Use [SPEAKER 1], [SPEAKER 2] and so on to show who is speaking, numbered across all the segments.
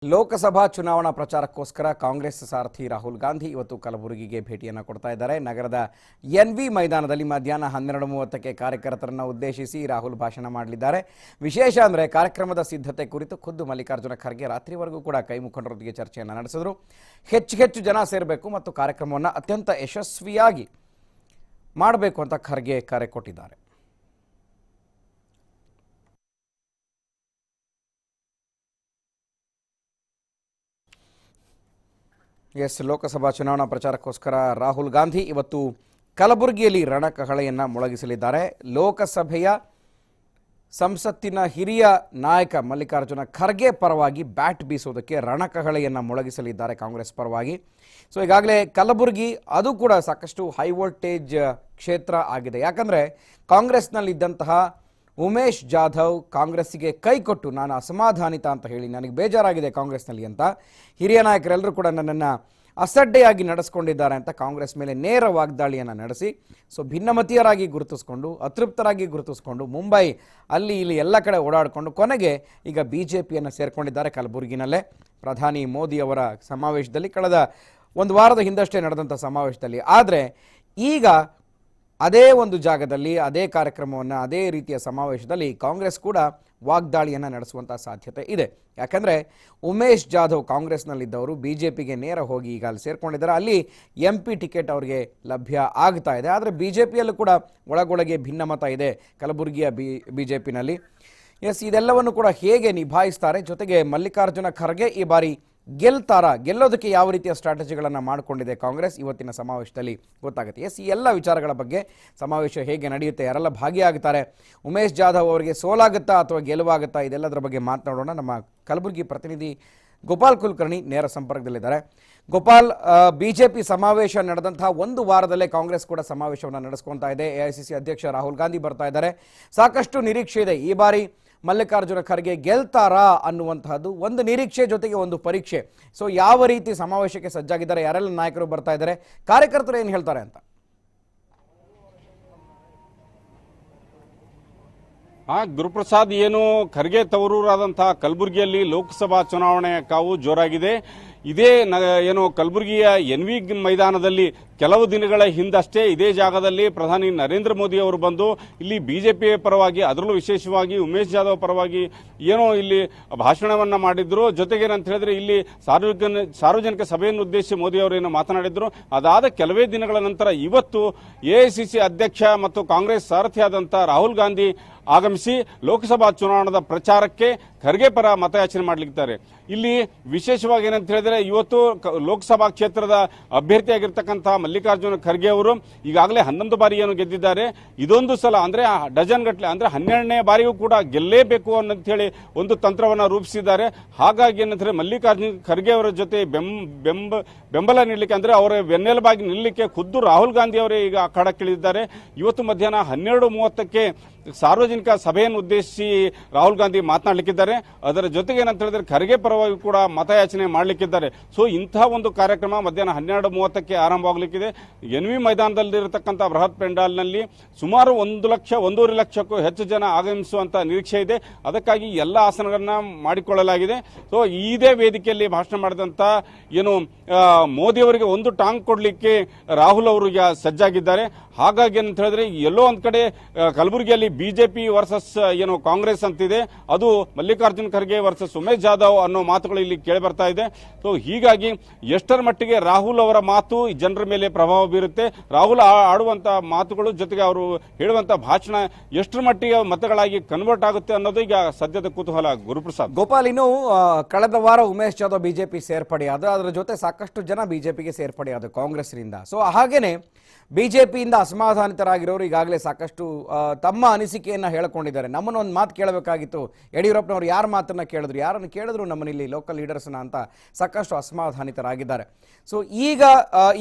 [SPEAKER 1] ಲೋಕಸಭಾ ಚುನಾವಣಾ ಪ್ರಚಾರಕ್ಕೋಸ್ಕರ ಕಾಂಗ್ರೆಸ್ ಸಾರಥಿ ರಾಹುಲ್ ಗಾಂಧಿ ಇವತ್ತು ಕಲಬುರಗಿಗೆ ಭೇಟಿಯನ್ನು ಕೊಡ್ತಾ ಇದ್ದಾರೆ. ನಗರದ ಎನ್ವಿ ಮೈದಾನದಲ್ಲಿ ಮಧ್ಯಾಹ್ನ 12:30ಕ್ಕೆ ಕಾರ್ಯಕರ್ತರನ್ನು ಉದ್ದೇಶಿಸಿ ರಾಹುಲ್ ಭಾಷಣ ಮಾಡಲಿದ್ದಾರೆ. ವಿಶೇಷ ಅಂದರೆ ಕಾರ್ಯಕ್ರಮದ ಸಿದ್ಧತೆ ಕುರಿತು ಖುದ್ದು ಮಲ್ಲಿಕಾರ್ಜುನ ಖರ್ಗೆ ರಾತ್ರಿವರೆಗೂ ಕೂಡ ಕೈ ಮುಖಂಡರೊಂದಿಗೆ ಚರ್ಚೆಯನ್ನು ನಡೆಸಿದರು. ಹೆಚ್ಚು ಜನ ಸೇರಬೇಕು ಮತ್ತು ಕಾರ್ಯಕ್ರಮವನ್ನು ಅತ್ಯಂತ ಯಶಸ್ವಿಯಾಗಿ ಮಾಡಬೇಕು ಅಂತ ಖರ್ಗೆ ಕರೆ ಕೊಟ್ಟಿದ್ದಾರೆ. ಲೋಕಸಭಾ ಚುನಾವಣಾ ಪ್ರಚಾರಕ್ಕೋಸ್ಕರ ರಾಹುಲ್ ಗಾಂಧಿ ಇವತ್ತು ಕಲಬುರಗಿಯಲ್ಲಿ ರಣಕಹಳೆಯನ್ನು ಮೊಳಗಿಸಲಿದ್ದಾರೆ. ಲೋಕಸಭೆಯ ಸಂಸತ್ತಿನ ಹಿರಿಯ ನಾಯಕ ಮಲ್ಲಿಕಾರ್ಜುನ ಖರ್ಗೆ ಪರವಾಗಿ ಬ್ಯಾಟ್ ಬೀಸೋದಕ್ಕೆ ರಣಕಹಳೆಯನ್ನು ಮೊಳಗಿಸಲಿದ್ದಾರೆ ಕಾಂಗ್ರೆಸ್ ಪರವಾಗಿ. ಸೊ ಈಗಾಗಲೇ ಕಲಬುರಗಿ ಅದು ಕೂಡ ಸಾಕಷ್ಟು ಹೈ ವೋಲ್ಟೇಜ್ ಕ್ಷೇತ್ರ ಆಗಿದೆ. ಯಾಕಂದರೆ ಕಾಂಗ್ರೆಸ್ನಲ್ಲಿದ್ದಂತಹ ಉಮೇಶ್ ಜಾಧವ್ ಕಾಂಗ್ರೆಸ್ಸಿಗೆ ಕೈ ಕೊಟ್ಟು ನಾನು ಅಸಮಾಧಾನಿತ ಅಂತ ಹೇಳಿ ನನಗೆ ಬೇಜಾರಾಗಿದೆ ಕಾಂಗ್ರೆಸ್ನಲ್ಲಿ ಅಂತ ಹಿರಿಯ ನಾಯಕರೆಲ್ಲರೂ ಕೂಡ ನನ್ನನ್ನು ಅಸಡ್ಡೆಯಾಗಿ ನಡೆಸ್ಕೊಂಡಿದ್ದಾರೆ ಅಂತ ಕಾಂಗ್ರೆಸ್ ಮೇಲೆ ನೇರ ವಾಗ್ದಾಳಿಯನ್ನು ನಡೆಸಿ ಭಿನ್ನಮತೀಯರಾಗಿ ಗುರುತಿಸ್ಕೊಂಡು ಅತೃಪ್ತರಾಗಿ ಗುರುತಿಸ್ಕೊಂಡು ಮುಂಬೈ ಅಲ್ಲಿ ಇಲ್ಲಿ ಎಲ್ಲ ಕಡೆ ಓಡಾಡಿಕೊಂಡು ಕೊನೆಗೆ ಈಗ BJPಯನ್ನು ಸೇರಿಕೊಂಡಿದ್ದಾರೆ ಕಲಬುರಗಿನಲ್ಲೇ. ಪ್ರಧಾನಿ ಮೋದಿಯವರ ಸಮಾವೇಶದಲ್ಲಿ ಕಳೆದ ಒಂದು ವಾರದ ಹಿಂದಷ್ಟೇ ನಡೆದಂಥ ಸಮಾವೇಶದಲ್ಲಿ. ಆದರೆ ಈಗ ಅದೇ ಒಂದು ಜಾಗದಲ್ಲಿ ಅದೇ ಕಾರ್ಯಕ್ರಮವನ್ನು ಅದೇ ರೀತಿಯ ಸಮಾವೇಶದಲ್ಲಿ ಕಾಂಗ್ರೆಸ್ ಕೂಡ ವಾಗ್ದಾಳಿಯನ್ನು ನಡೆಸುವಂಥ ಸಾಧ್ಯತೆ ಇದೆ. ಯಾಕಂದರೆ ಉಮೇಶ್ ಜಾಧವ್ ಕಾಂಗ್ರೆಸ್ನಲ್ಲಿದ್ದವರು BJPಗೆ ನೇರ ಹೋಗಿ ಈಗ ಅಲ್ಲಿ ಸೇರ್ಕೊಂಡಿದ್ದಾರೆ. ಅಲ್ಲಿ MP ಟಿಕೆಟ್ ಅವರಿಗೆ ಲಭ್ಯ ಆಗ್ತಾ ಇದೆ. ಆದರೆ BJPಯಲ್ಲೂ ಕೂಡ ಒಳಗೊಳಗೆ ಭಿನ್ನಮತ ಇದೆ ಕಲಬುರಗಿಯ BJPನಲ್ಲಿ. ಇದೆಲ್ಲವನ್ನು ಕೂಡ ಹೇಗೆ ನಿಭಾಯಿಸ್ತಾರೆ, ಜೊತೆಗೆ ಮಲ್ಲಿಕಾರ್ಜುನ ಖರ್ಗೆ ಈ ಬಾರಿ ಗೆಲ್ಲೋದಕ್ಕೆ ಯಾವ ರೀತಿಯ ಸ್ಟ್ರಾಟಜಿಗಳನ್ನು ಮಾಡಿಕೊಂಡಿದೆ ಕಾಂಗ್ರೆಸ್ ಇವತ್ತಿನ ಸಮಾವೇಶದಲ್ಲಿ ಗೊತ್ತಾಗುತ್ತೆ. ಈ ಎಲ್ಲ ವಿಚಾರಗಳ ಬಗ್ಗೆ ಸಮಾವೇಶ ಹೇಗೆ ನಡೆಯುತ್ತೆ, ಯಾರೆಲ್ಲ ಭಾಗಿಯಾಗುತ್ತಾರೆ, ಉಮೇಶ್ ಜಾಧವ್ ಅವರಿಗೆ ಸೋಲಾಗುತ್ತಾ ಅಥವಾ ಗೆಲುವಾಗುತ್ತಾ, ಇದೆಲ್ಲದರ ಬಗ್ಗೆ ಮಾತನಾಡೋಣ. ನಮ್ಮ ಕಲಬುರಗಿ ಪ್ರತಿನಿಧಿ ಗೋಪಾಲ್ ಕುಲಕರ್ಣಿ ನೇರ ಸಂಪರ್ಕದಲ್ಲಿದ್ದಾರೆ. ಗೋಪಾಲ್, BJP ಸಮಾವೇಶ ನಡೆದಂತಹ ಒಂದು ವಾರದಲ್ಲೇ ಕಾಂಗ್ರೆಸ್ ಕೂಡ ಸಮಾವೇಶವನ್ನು ನಡೆಸ್ಕೊತಾ ಇದೆ. AICC ಅಧ್ಯಕ್ಷ ರಾಹುಲ್ ಗಾಂಧಿ ಬರ್ತಾ ಇದ್ದಾರೆ. ಸಾಕಷ್ಟು ನಿರೀಕ್ಷೆ ಇದೆ ಈ ಬಾರಿ ಮಲ್ಲಿಕಾರ್ಜುನ ಖರ್ಗೆ ಗೆಲ್ತಾರಾ ಅನ್ನುವಂತಹದ್ದು ಒಂದು ನಿರೀಕ್ಷೆ, ಜೊತೆಗೆ ಒಂದು ಪರೀಕ್ಷೆ. ಯಾವ ರೀತಿ ಸಮಾವೇಶಕ್ಕೆ ಸಜ್ಜಾಗಿದ್ದಾರೆ, ಯಾರೆಲ್ಲ ನಾಯಕರು ಬರ್ತಾ ಇದ್ದಾರೆ, ಕಾರ್ಯಕರ್ತರು ಏನು ಹೇಳ್ತಾರೆ ಅಂತ?
[SPEAKER 2] ಗುರುಪ್ರಸಾದ್, ಏನು ಖರ್ಗೆ ತವರೂರಾದಂತಹ ಕಲಬುರಗಿಯಲ್ಲಿ ಲೋಕಸಭಾ ಚುನಾವಣೆಯ ಕಾವು ಜೋರಾಗಿದೆ. ಇದೇ ಏನು ಕಲಬುರಗಿಯ ಎನ್ವಿ ಮೈದಾನದಲ್ಲಿ ಕೆಲವು ದಿನಗಳ ಹಿಂದಷ್ಟೇ ಇದೇ ಜಾಗದಲ್ಲಿ ಪ್ರಧಾನಿ ನರೇಂದ್ರ ಮೋದಿ ಅವರು ಬಂದು ಇಲ್ಲಿ BJP ಪರವಾಗಿ, ಅದರಲ್ಲೂ ವಿಶೇಷವಾಗಿ ಉಮೇಶ್ ಜಾಧವ್ ಪರವಾಗಿ ಏನೋ ಇಲ್ಲಿ ಭಾಷಣವನ್ನ ಮಾಡಿದ್ರು. ಜೊತೆಗೆ ಏನಂತ ಹೇಳಿದ್ರೆ ಇಲ್ಲಿ ಸಾರ್ವಜನಿಕ ಸಭೆಯನ್ನು ಉದ್ದೇಶಿಸಿ ಮೋದಿ ಅವರು ಏನೋ ಮಾತನಾಡಿದ್ರು. ಅದಾದ ಕೆಲವೇ ದಿನಗಳ ನಂತರ ಇವತ್ತು AICC ಅಧ್ಯಕ್ಷ ಮತ್ತು ಕಾಂಗ್ರೆಸ್ ಸಾರಥಿಯಾದಂಥ ರಾಹುಲ್ ಗಾಂಧಿ ಆಗಮಿಸಿ ಲೋಕಸಭಾ ಚುನಾವಣಾ ಪ್ರಚಾರಕ್ಕೆ ಖರ್ಗೆ ಪರ ಮತಯಾಚನೆ ಮಾಡಲಿದ್ದಾರೆ. ಇಲ್ಲಿ ವಿಶೇಷವಾಗಿ ಏನಂತ ಹೇಳಿದ್ರೆ ಇವತ್ತು ಲೋಕಸಭಾ ಕ್ಷೇತ್ರದ ಅಭ್ಯರ್ಥಿಯಾಗಿರ್ತಕ್ಕಂತಹ ಮಲ್ಲಿಕಾರ್ಜುನ ಖರ್ಗೆ ಅವರು ಈಗಾಗಲೇ 11 ಬಾರಿ ಏನು ಗೆದ್ದಿದ್ದಾರೆ. ಇದೊಂದು ಸಲ ಅಂದ್ರೆ ಡಜನ್ ಗಟ್ಟಲೆ ಅಂದ್ರೆ 12ನೇ ಬಾರಿಗೂ ಕೂಡ ಗೆಲ್ಲೇಬೇಕು ಅಂತ ಹೇಳಿ ಒಂದು ತಂತ್ರವನ್ನ ರೂಪಿಸಿದ್ದಾರೆ. ಹಾಗಾಗಿ ಏನಂದ್ರೆ ಮಲ್ಲಿಕಾರ್ಜುನ ಖರ್ಗೆ ಅವರ ಜೊತೆ ಬೆಂಬಲ ನೀಡಲಿಕ್ಕೆ ಅಂದ್ರೆ ಅವರ ಬೆನ್ನೆಲುಬಾಗಿ ನಿಲ್ಲಲಿಕ್ಕೆ ಖುದ್ದು ರಾಹುಲ್ ಗಾಂಧಿ ಅವರೇ ಈಗ ಅಖಾಡಕ್ಕಿಳಿದಿದ್ದಾರೆ. ಇವತ್ತು ಮಧ್ಯಾಹ್ನ 12:30ಕ್ಕೆ ಸಾರ್ವಜನಿಕ ಸಭೆಯನ್ನು ಉದ್ದೇಶಿಸಿ ರಾಹುಲ್ ಗಾಂಧಿ ಮಾತನಾಡಲಿಕ್ಕಿದ್ದಾರೆ. ಅದರ ಜೊತೆಗೆ ಏನಂತ ಹೇಳಿದ್ರೆ ಖರ್ಗೆ ಪರವಾಗಿ ಕೂಡ ಮತಯಾಚನೆ ಮಾಡಲಿಕ್ಕಿದ್ದಾರೆ. ಇಂತಹ ಒಂದು ಕಾರ್ಯಕ್ರಮ ಮಧ್ಯಾಹ್ನ 12:30ಕ್ಕೆ ಆರಂಭವಾಗಲಿಕ್ಕಿದೆ. ಎನ್ವಿ ಮೈದಾನದಲ್ಲಿರತಕ್ಕಂಥ ಬೃಹತ್ ಪೆಂಡಾಲ್ನಲ್ಲಿ ಸುಮಾರು 1-1.5 ಲಕ್ಷಕ್ಕೂ ಹೆಚ್ಚು ಜನ ಆಗಮಿಸುವಂತ ನಿರೀಕ್ಷೆ ಇದೆ. ಅದಕ್ಕಾಗಿ ಎಲ್ಲ ಆಸನಗಳನ್ನ ಮಾಡಿಕೊಳ್ಳಲಾಗಿದೆ. ಇದೇ ವೇದಿಕೆಯಲ್ಲಿ ಭಾಷಣ ಮಾಡಿದಂತ ಏನು ಮೋದಿ ಅವರಿಗೆ ಒಂದು ಟಾಂಗ್ ಕೊಡ್ಲಿಕ್ಕೆ ರಾಹುಲ್ ಅವರು ಈಗ ಸಜ್ಜಾಗಿದ್ದಾರೆ. ಹಾಗಾಗಿ ಏನಂತ ಹೇಳಿದ್ರೆ ಎಲ್ಲೋ ಒಂದ್ ಕಡೆ ಕಲಬುರಗಿಯಲ್ಲಿ BJP ವರ್ಸಸ್ ಏನು ಕಾಂಗ್ರೆಸ್ ಅಂತಿದೆ, ಅದು ಮಲ್ಲಿಕಾರ್ಜುನ ಖರ್ಗೆ ವರ್ಸಸ್ ಉಮೇಶ್ ಜಾಧವ್ ಅನ್ನೋ ಮಾತುಗಳು ಇಲ್ಲಿ ಕೇಳಿ ಬರ್ತಾ ಇದೆ. ಹೀಗಾಗಿ ಎಷ್ಟರ ಮಟ್ಟಿಗೆ ರಾಹುಲ್ ಅವರ ಮಾತು ಜನರ ಮೇಲೆ ಪ್ರಭಾವ ಬೀರುತ್ತೆ, ರಾಹುಲ್ ಆಡುವಂತ ಮಾತುಗಳು ಜೊತೆಗೆ ಅವರು ಹೇಳುವಂತ ಭಾಷಣ ಎಷ್ಟರ ಮಟ್ಟಿಗೆ ಮತಗಳಾಗಿ ಕನ್ವರ್ಟ್ ಆಗುತ್ತೆ ಅನ್ನೋದು ಈಗ ಸದ್ಯದ ಕುತೂಹಲ. ಗುರುಪ್ರಸಾದ್,
[SPEAKER 1] ಗೋಪಾಲ್, ಇನ್ನು ಕಳೆದ ವಾರ ಉಮೇಶ್ ಜಾಧವ್ BJP ಸೇರ್ಪಡೆಯಾದ, ಅದರ ಜೊತೆ ಸಾಕಷ್ಟು ಜನ BJPಗೆ ಸೇರ್ಪಡೆಯಾದ ಕಾಂಗ್ರೆಸ್ನಿಂದ. ಹಾಗೇನೆ BJPಯಿಂದ ಅಸಮಾಧಾನಿತರಾಗಿರೋರು ಈಗಾಗಲೇ ಸಾಕಷ್ಟು ತಮ್ಮ ಅನಿಸಿಕೆಯನ್ನು ಹೇಳಿಕೊಂಡಿದ್ದಾರೆ. ನಮ್ಮನ್ನು ಒಂದು ಮಾತು ಕೇಳಬೇಕಾಗಿತ್ತು, ಯಡಿಯೂರಪ್ಪನವರು ಯಾರ ಮಾತನ್ನು ಕೇಳಿದ್ರು, ಯಾರನ್ನು ಕೇಳಿದ್ರು ನಮ್ಮಲ್ಲಿ ಲೋಕಲ್ ಲೀಡರ್ಸ್ನ ಅಂತ ಸಾಕಷ್ಟು ಅಸಮಾಧಾನಿತರಾಗಿದ್ದಾರೆ. ಈಗ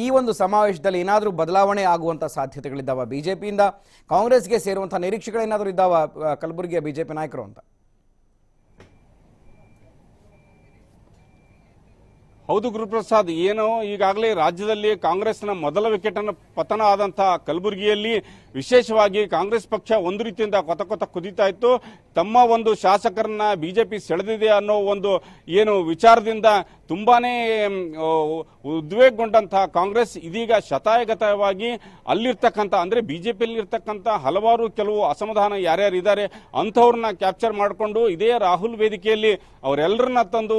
[SPEAKER 1] ಈ ಒಂದು ಸಮಾವೇಶದಲ್ಲಿ ಏನಾದರೂ ಬದಲಾವಣೆ ಆಗುವಂಥ ಸಾಧ್ಯತೆಗಳಿದ್ದಾವ, BJPಯಿಂದ ಕಾಂಗ್ರೆಸ್ಗೆ ಸೇರುವಂಥ ನಿರೀಕ್ಷೆಗಳೇನಾದರೂ ಇದ್ದಾವ ಕಲಬುರಗಿಯ BJP ನಾಯಕರು ಅಂತ?
[SPEAKER 2] ಹೌದು ಗುರುಪ್ರಸಾದ್, ಏನು ಈಗಾಗಲೇ ರಾಜ್ಯದಲ್ಲಿ ಕಾಂಗ್ರೆಸ್ನ ಮೊದಲ ವಿಕೆಟ್ ಅನ್ನು ಪತನ ಆದಂತಹ ಕಲಬುರಗಿಯಲ್ಲಿ ವಿಶೇಷವಾಗಿ ಕಾಂಗ್ರೆಸ್ ಪಕ್ಷ ಒಂದು ರೀತಿಯಿಂದ ಕೊತ ಕುದೀತಾ ಇತ್ತು. ತಮ್ಮ ಒಂದು ಶಾಸಕರನ್ನ ಬಿಜೆಪಿ ಸೆಳೆದಿದೆ ಅನ್ನೋ ಒಂದು ಏನು ವಿಚಾರದಿಂದ ತುಂಬಾನೇ ಉದ್ವೇಗಗೊಂಡಂತಹ ಕಾಂಗ್ರೆಸ್ ಇದೀಗ ಶತಾಯಗತವಾಗಿ ಅಲ್ಲಿರ್ತಕ್ಕಂಥ ಅಂದ್ರೆ ಬಿಜೆಪಿಯಲ್ಲಿ ಇರ್ತಕ್ಕಂಥ ಹಲವಾರು ಕೆಲವು ಅಸಮಾಧಾನ ಯಾರ್ಯಾರು ಇದ್ದಾರೆ ಅಂಥವ್ರನ್ನ ಕ್ಯಾಪ್ಚರ್ ಮಾಡಿಕೊಂಡು ಇದೇ ರಾಹುಲ್ ವೇದಿಕೆಯಲ್ಲಿ ಅವರೆಲ್ಲರನ್ನ ತಂದು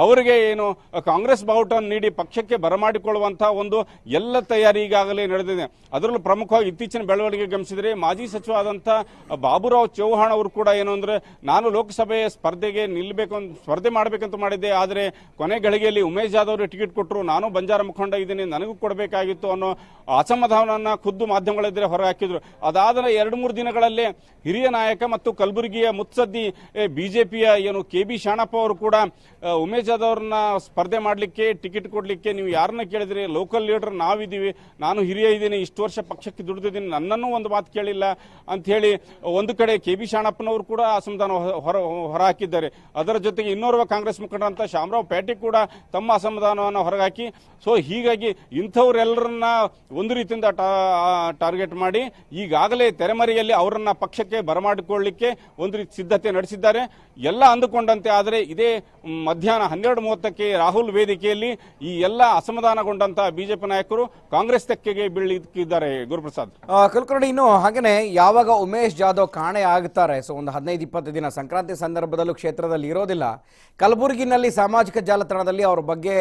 [SPEAKER 2] ಅವರಿಗೆ ಏನು ಕಾಂಗ್ರೆಸ್ ಬಾವುಟವನ್ನು ನೀಡಿ ಪಕ್ಷಕ್ಕೆ ಬರಮಾಡಿಕೊಳ್ಳುವಂತಹ ಒಂದು ಎಲ್ಲ ತಯಾರಿ ಈಗಾಗಲೇ ನಡೆದಿದೆ. ಅದರಲ್ಲೂ ಪ್ರಮುಖವಾಗಿ ಇತ್ತೀಚಿನ ಬೆಳವಣಿಗೆ ಗಮನಿಸಿದರೆ ಮಾಜಿ ಸಚಿವ ಆದಂತಹ ಬಾಬುರಾವ್ ಚೌಹಾಣ್ ಅವರು ಕೂಡ ಏನು ಅಂದ್ರೆ ನಾನು ಲೋಕಸಭೆ ಸ್ಪರ್ಧೆ ಮಾಡಬೇಕಂತ ಮಾಡಿದ್ದೆ, ಆದರೆ ಕೊನೆ ಗಳಿಗೆಯಲ್ಲಿ ಉಮೇಶ್ ಜಾಧವ್ ಅವರು ಟಿಕೆಟ್ ಕೊಟ್ಟರು, ನಾನು ಬಂಜಾರ ಮುಖಂಡ ಇದ್ದೀನಿ, ನನಗೂ ಕೊಡಬೇಕಾಗಿತ್ತು ಅನ್ನೋ ಅಸಮಾಧಾನವನ್ನ ಖುದ್ದು ಮಾಧ್ಯಮಗಳೆದುರೇ ಹೊರಹಾಕಿದ್ರು. ಅದಾದ 2-3 ದಿನಗಳಲ್ಲೇ ಹಿರಿಯ ನಾಯಕ ಮತ್ತು ಕಲಬುರಗಿಯ ಮುತ್ಸದ್ದಿ ಬಿಜೆಪಿಯ ಏನು KB ಶಾಣಪ್ಪ ಅವರು ಕೂಡ ಉಮೇಶ್ ಜಾಧವ್ ಅವ್ರನ್ನ ಸ್ಪರ್ಧೆ ಮಾಡಲಿಕ್ಕೆ ಟಿಕೆಟ್ ಕೊಡ್ಲಿಕ್ಕೆ ನೀವು ಯಾರನ್ನ ಕೇಳಿದ್ರಿ, ಲೋಕಲ್ ಲೀಡರ್ ನಾವಿದ್ದೀವಿ, ನಾನು ಹಿರಿಯ ಇದ್ದೀನಿ, ಇಷ್ಟು ವರ್ಷ ಪಕ್ಷಕ್ಕೆ ದುಡಿದಿದ್ದೀನಿ, ನನ್ನನ್ನು ಒಂದು ಮಾತು ಕೇಳಿಲ್ಲ ಅಂತ ಹೇಳಿ ಒಂದು ಕಡೆ KB ಶಾಣಪ್ಪನವರು ಕೂಡ ಅಸಮಾಧಾನ ಹೊರಹಾಕಿದ್ದಾರೆ. ಅದರ ಜೊತೆಗೆ ಇನ್ನೋರ್ವ ಕಾಂಗ್ರೆಸ್ ಮುಖಂಡರಂತ ಶಾಮರಾವ್ ಪೇಟೆ ಕೂಡ ತಮ್ಮ ಅಸಮಾಧಾನವನ್ನು ಹೊರಹಾಕಿ, ಸೊ ಹೀಗಾಗಿ ಇಂಥವರೆಲ್ಲರನ್ನ ಒಂದು ರೀತಿಯಿಂದ ಟಾರ್ಗೆಟ್ ಮಾಡಿ ಈಗಾಗಲೇ ತೆರೆಮರೆಯಲ್ಲಿ ಅವರನ್ನ ಪಕ್ಷಕ್ಕೆ ಬರಮಾಡಿಕೊಳ್ಳಲಿಕ್ಕೆ ಒಂದು ರೀತಿ ಸಿದ್ಧತೆ ನಡೆಸಿದ್ದಾರೆ. ಎಲ್ಲ ಅಂದುಕೊಂಡಂತೆ ಆದರೆ ಇದೇ ಮಧ್ಯಾಹ್ನ 12:30ಕ್ಕೆ ರಾಹುಲ್ ವೇದಿಕೆಯಲ್ಲಿ ಈ ಎಲ್ಲ ಅಸಮಾಧಾನಗೊಂಡಂತಹ ಬಿಜೆಪಿ ನಾಯಕರು ಕಾಂಗ್ರೆಸ್ ತೆಕ್ಕೆಗೆ ಬೀಳಿದ್ದಾರೆ. ಗುರುಪ್ರಸಾದ್,
[SPEAKER 1] ಕುಲಕರ್ಣಿ, ಇನ್ನು ಹಾಗೇನೆ ಯಾವಾಗ ಉಮೇಶ್ ಜಾಧವ್ ಕಾಣೆ ಆಗ್ತಾರೆ, ಸೊ ಒಂದು 15-20 ದಿನ ಸಂಕ್ರಾಂತಿ ಸಂದರ್ಭದಲ್ಲೂ ಕ್ಷೇತ್ರದಲ್ಲಿ ಇರೋದಿಲ್ಲ, ಕಲಬುರಗಿನಲ್ಲಿ ಸಾಮಾಜಿಕ ಜಾಲತಾಣದಲ್ಲಿ ಅವ್ರ ಬಗ್ಗೆ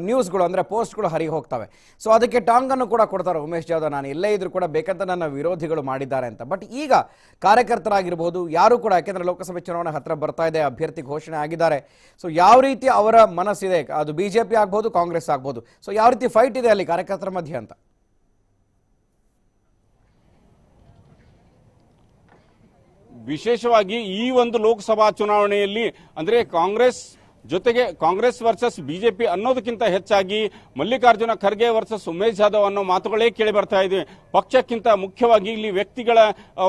[SPEAKER 1] ನ್ಯೂಸ್ಗಳು ಅಂದ್ರೆ ಪೋಸ್ಟ್ಗಳು ಹರಿಗಿ ಹೋಗ್ತವೆ. ಸೊ ಅದಕ್ಕೆ ಟಾಂಗ್ ಅನ್ನು ಕೂಡ ಕೊಡ್ತಾರೆ ಉಮೇಶ್ ಜಾಧವ್, ನಾನು ಎಲ್ಲೇ ಇದ್ರೂ ಕೂಡ ಬೇಕಂತ ನನ್ನ ವಿರೋಧಿಗಳು ಮಾಡಿದ್ದಾರೆ ಅಂತ. ಬಟ್ ಈಗ ಕಾರ್ಯಕರ್ತರಾಗಿರ್ಬೋದು ಯಾರು ಕೂಡ, ಯಾಕೆಂದ್ರೆ ಲೋಕಸಭೆ ಚುನಾವಣೆ ಹತ್ರ ಬರ್ತಾ ಇದೆ, ಅಭ್ಯರ್ಥಿ ಘೋಷಣೆ ಆಗಿದ್ದಾರೆ, ಸೊ ಯಾವ ರೀತಿ ಅವರ ಮನಸ್ಸಿದೆ, ಅದು ಬಿಜೆಪಿ ಆಗ್ಬೋದು ಕಾಂಗ್ರೆಸ್ ಆಗ್ಬೋದು, ಸೊ ಯಾವ ರೀತಿ ಫೈಟ್ ಇದೆ ಅಲ್ಲಿ ಕಾರ್ಯಕರ್ತರ ಮಧ್ಯೆ ಅಂತ?
[SPEAKER 2] ವಿಶೇಷವಾಗಿ ಈ ಒಂದು ಲೋಕಸಭಾ ಚುನಾವಣೆಯಲ್ಲಿ ಅಂದ್ರೆ ಕಾಂಗ್ರೆಸ್ ವರ್ಸಸ್ ಬಿಜೆಪಿ ಅನ್ನೋದಕ್ಕಿಂತ ಹೆಚ್ಚಾಗಿ ಮಲ್ಲಿಕಾರ್ಜುನ ಖರ್ಗೆ ವರ್ಸಸ್ ಉಮೇಶ್ ಜಾಧವ್ ಅನ್ನೋ ಮಾತುಗಳೇ ಕೇಳಿ ಬರ್ತಾ ಇದೆ. ಪಕ್ಷಕ್ಕಿಂತ ಮುಖ್ಯವಾಗಿ ಇಲ್ಲಿ ವ್ಯಕ್ತಿಗಳ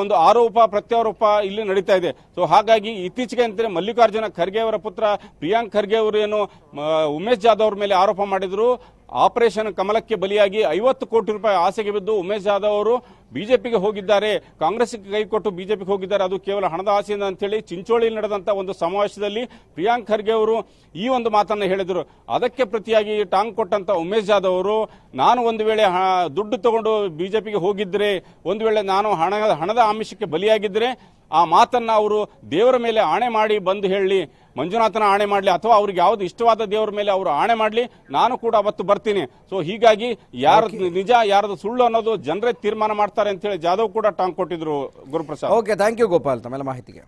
[SPEAKER 2] ಒಂದು ಆರೋಪ ಪ್ರತ್ಯಾರೋಪ ಇಲ್ಲಿ ನಡೀತಾ ಇದೆ. ಸೊ ಹಾಗಾಗಿ ಇತ್ತೀಚೆಗೆ ಅಂತಾರೆ ಮಲ್ಲಿಕಾರ್ಜುನ ಖರ್ಗೆ ಅವರ ಪುತ್ರ ಪ್ರಿಯಾಂಕ್ ಖರ್ಗೆ ಅವರು ಏನು ಉಮೇಶ್ ಜಾಧವ್ ಅವ್ರ ಮೇಲೆ ಆರೋಪ ಮಾಡಿದ್ರು. ಆಪರೇಷನ್ ಕಮಲಕ್ಕೆ ಬಲಿಯಾಗಿ 50 ಕೋಟಿ ರೂಪಾಯಿ ಆಸೆಗೆ ಬಿದ್ದು ಉಮೇಶ್ ಜಾಧವ್ ಅವರು ಬಿಜೆಪಿಗೆ ಹೋಗಿದ್ದಾರೆ, ಕಾಂಗ್ರೆಸ್ಗೆ ಕೈ ಕೊಟ್ಟು ಬಿಜೆಪಿಗೆ ಹೋಗಿದ್ದಾರೆ, ಅದು ಕೇವಲ ಹಣದ ಆಸೆಯಿಂದ ಅಂತೇಳಿ ಚಿಂಚೋಳಿಯಲ್ಲಿ ನಡೆದಂತ ಒಂದು ಸಮಾವೇಶದಲ್ಲಿ ಪ್ರಿಯಾಂಕ್ ಖರ್ಗೆ ಅವರು ಈ ಒಂದು ಮಾತನ್ನು ಹೇಳಿದರು. ಅದಕ್ಕೆ ಪ್ರತಿಯಾಗಿ ಟಾಂಗ್ ಕೊಟ್ಟಂತ ಉಮೇಶ್ ಜಾಧವ್ ಅವರು, ನಾನು ಒಂದು ವೇಳೆ ದುಡ್ಡು ತಗೊಂಡು ಬಿಜೆಪಿಗೆ ಹೋಗಿದ್ರೆ, ಒಂದು ವೇಳೆ ನಾನು ಹಣದ ಆಮಿಷಕ್ಕೆ ಬಲಿಯಾಗಿದ್ರೆ ಆ ಮಾತನ್ನ ಅವರು ದೇವರ ಮೇಲೆ ಆಣೆ ಮಾಡಿ ಬಂದು ಹೇಳಿ, ಮಂಜುನಾಥನ ಆಣೆ ಮಾಡಲಿ ಅಥವಾ ಅವ್ರಿಗೆ ಯಾವ್ದು ಇಷ್ಟವಾದ ದೇವರ ಮೇಲೆ ಅವರು ಆಣೆ ಮಾಡಲಿ, ನಾನು ಕೂಡ ಅವತ್ತು ಬರ್ತೀನಿ. ಸೊ ಹೀಗಾಗಿ ಯಾರದು ನಿಜ ಯಾರದು ಸುಳ್ಳು ಅನ್ನೋದು ಜನರೇ ತೀರ್ಮಾನ ಮಾಡ್ತಾರೆ ಅಂತ ಹೇಳಿ ಜಾಧವ್ ಕೂಡ ಟಾಂಗ್ ಕೊಟ್ಟಿದ್ರು. Guruprasad,
[SPEAKER 1] okay, thank you Gopal ತಮ್ಮೆಲ್ಲ ಮಾಹಿತಿಗೆ.